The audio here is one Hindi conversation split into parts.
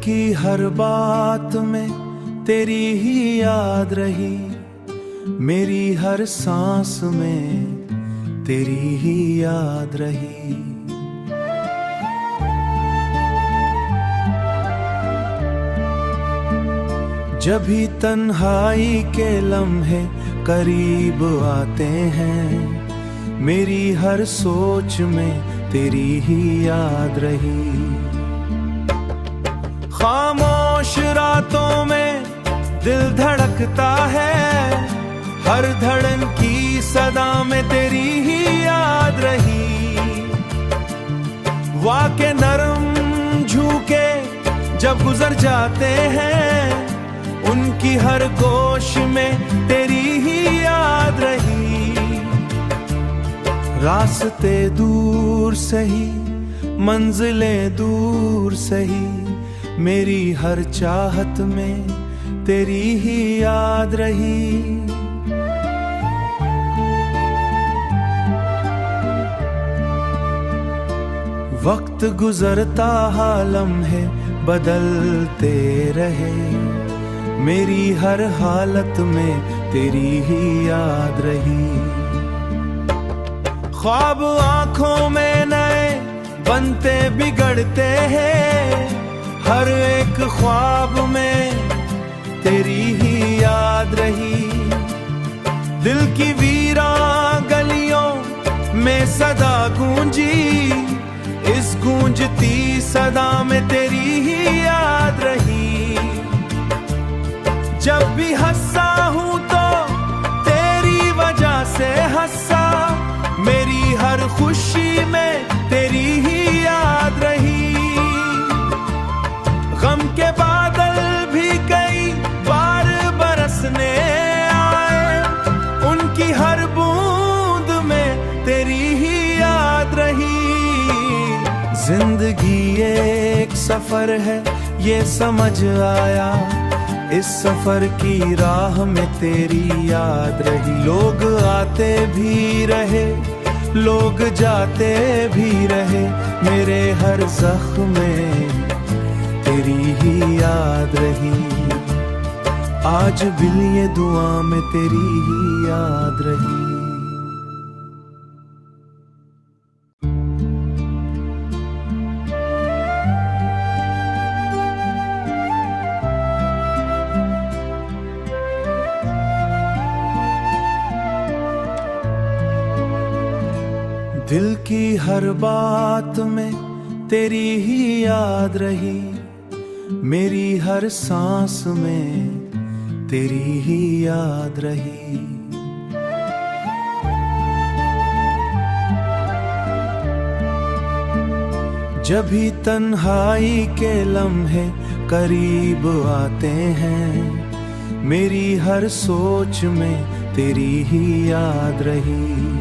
की हर बात में तेरी ही याद रही, मेरी हर सांस में तेरी ही याद रही। जब भी तन्हाई के लम्हे करीब आते हैं, मेरी हर सोच में तेरी ही याद रही। खामोश रातों में दिल धड़कता है, हर धड़न की सदा में तेरी ही याद रही। वाके नरम झूके जब गुजर जाते हैं, उनकी हर गोश में तेरी ही याद रही। रास्ते दूर सही, मंजिलें दूर सही, मेरी हर चाहत में तेरी ही याद रही। वक्त गुजरता हालम है बदलते रहे, मेरी हर हालत में तेरी ही याद रही। ख्वाब आंखों में नए बनते बिगड़ते हैं, हर एक ख्वाब में तेरी ही याद रही। दिल की वीरान गलियों में सदा गूंजी, इस गूंजती सदा में तेरी ही याद रही। जब भी हंसा हूं तो तेरी वजह से हंसा, मेरी हर खुशी में तेरी ही याद रही। गम के बादल भी कई बार बरसने आए, उनकी हर बूंद में तेरी ही याद रही। जिंदगी एक सफर है ये समझ आया, इस सफर की राह में तेरी याद रही। लोग आते भी रहे, लोग जाते भी रहे, मेरे हर जख्म में तेरी ही याद रही। आज भी ये दुआ में तेरी ही याद रही। दिल की हर बात में तेरी ही याद रही, मेरी हर सांस में तेरी ही याद रही। जब भी तन्हाई के लम्हे करीब आते हैं, मेरी हर सोच में तेरी ही याद रही।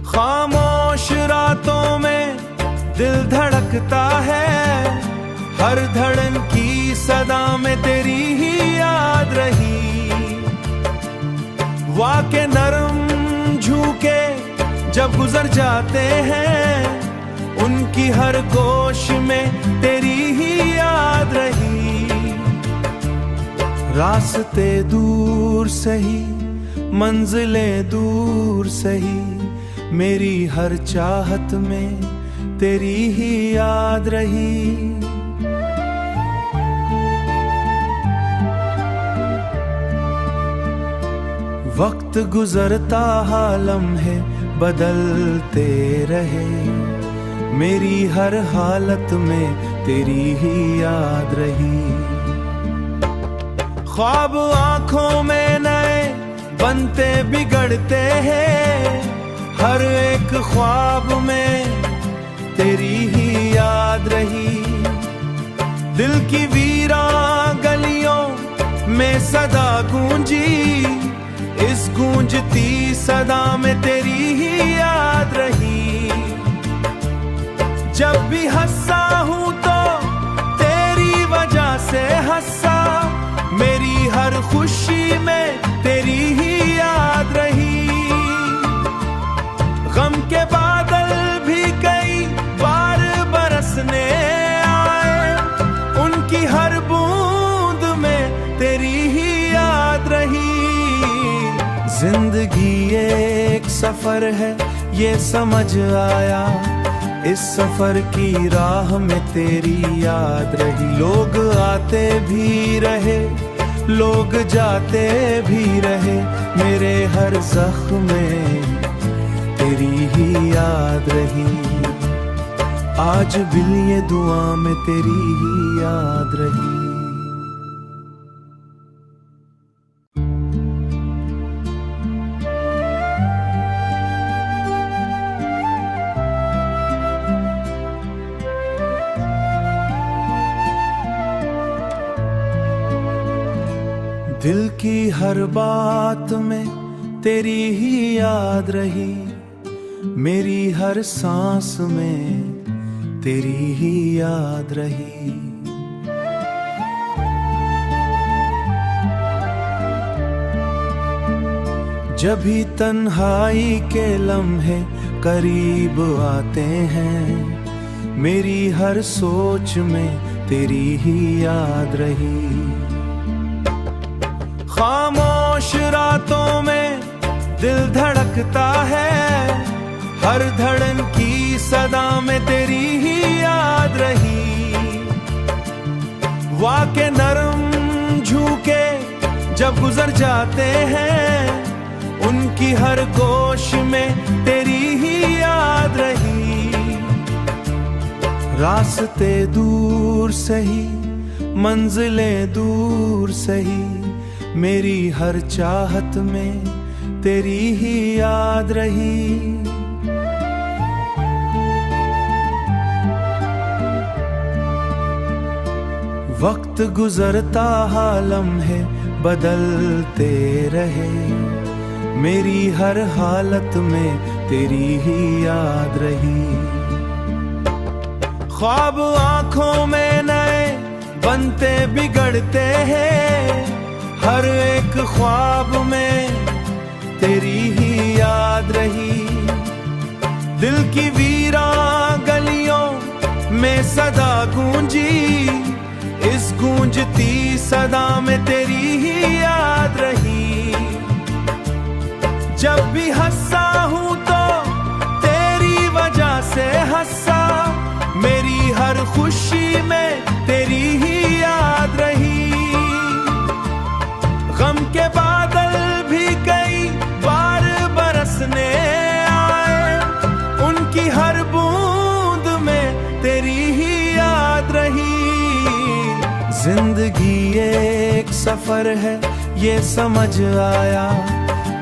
खामोश रातों में दिल धड़कता है, हर धड़न की सदा में तेरी ही याद रही। वाके नरम झूके जब गुजर जाते हैं, उनकी हर गोश में तेरी ही याद रही। रास्ते दूर सही, मंजिलें दूर सही, मेरी हर चाहत में तेरी ही याद रही। वक्त गुजरता हालम है बदलते रहे, मेरी हर हालत में तेरी ही याद रही। ख्वाब आंखों में नए बनते बिगड़ते हैं, हर एक ख्वाब में तेरी ही याद रही। दिल की वीरान गलियों में सदा गूंजी, इस गूंजती सदा में तेरी ही याद रही। जब भी हंसा हूं तो तेरी वजह से हंसा, मेरी हर खुशी में तेरी ही याद रही। गम के बादल भी कई बार बरसने आए, एक सफर है ये समझ आया, इस सफर की राह में तेरी याद रही। लोग आते भी रहे, लोग जाते भी रहे, मेरे हर जख्म में तेरी ही याद रही। आज भी ये दुआ में तेरी ही याद रही। दिल की हर बात में तेरी ही याद रही, मेरी हर सांस में तेरी ही याद रही। जब भी तन्हाई के लम्हे करीब आते हैं, मेरी हर सोच में तेरी ही याद रही। खामोश रातों में दिल धड़कता है, हर धड़न की सदा में तेरी ही याद रही। वाके नरम झूके जब गुजर जाते हैं, उनकी हर गोश में तेरी ही याद रही। रास्ते दूर सही, मंजिलें दूर सही, मेरी हर चाहत में तेरी ही याद रही। वक्त गुजरता हालम है बदलते रहे, मेरी हर हालत में तेरी ही याद रही। ख्वाब आंखों में नए बनते बिगड़ते हैं, हर एक ख्वाब में तेरी ही याद रही। दिल की वीरान गलियों में सदा गूंजी, इस गूंजती सदा में तेरी ही याद रही। जब भी हंसा हूं तो तेरी वजह से हंसा, मेरी हर खुशी में तेरी ही याद रही। गम के बादल भी कई बार बरसने आए, उनकी हर बूंद में तेरी ही याद रही। जिंदगी एक सफर है ये समझ आया,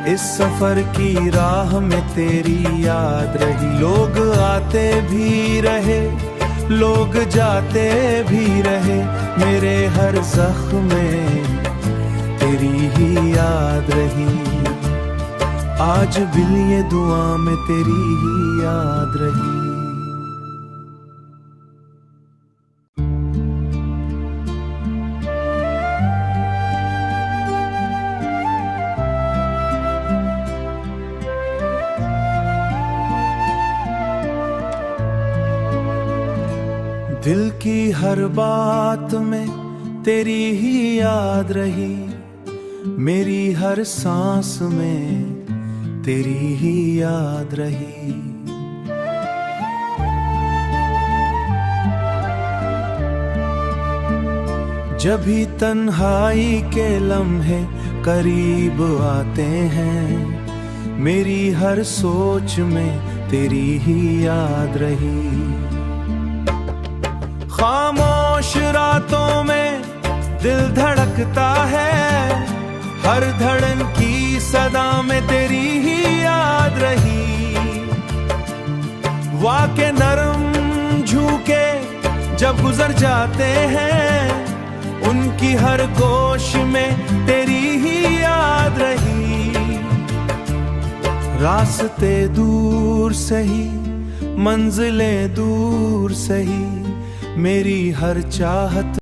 इस सफर की राह में तेरी याद रही। लोग आते भी रहे, लोग जाते भी रहे, मेरे हर जख्म में तेरी ही याद रही। आज भी ये दुआ में तेरी ही याद रही। दिल की हर बात में तेरी ही याद रही, मेरी हर सांस में तेरी ही याद रही। जब भी तन्हाई के लम्हे करीब आते हैं, मेरी हर सोच में तेरी ही याद रही। खामोश रातों में दिल धड़कता है, हर धड़न की सदा में तेरी ही याद रही। वाके नरम झूके जब गुजर जाते हैं, उनकी हर गोश में तेरी ही याद रही। रास्ते दूर सही, मंजिलें दूर सही, मेरी हर चाहत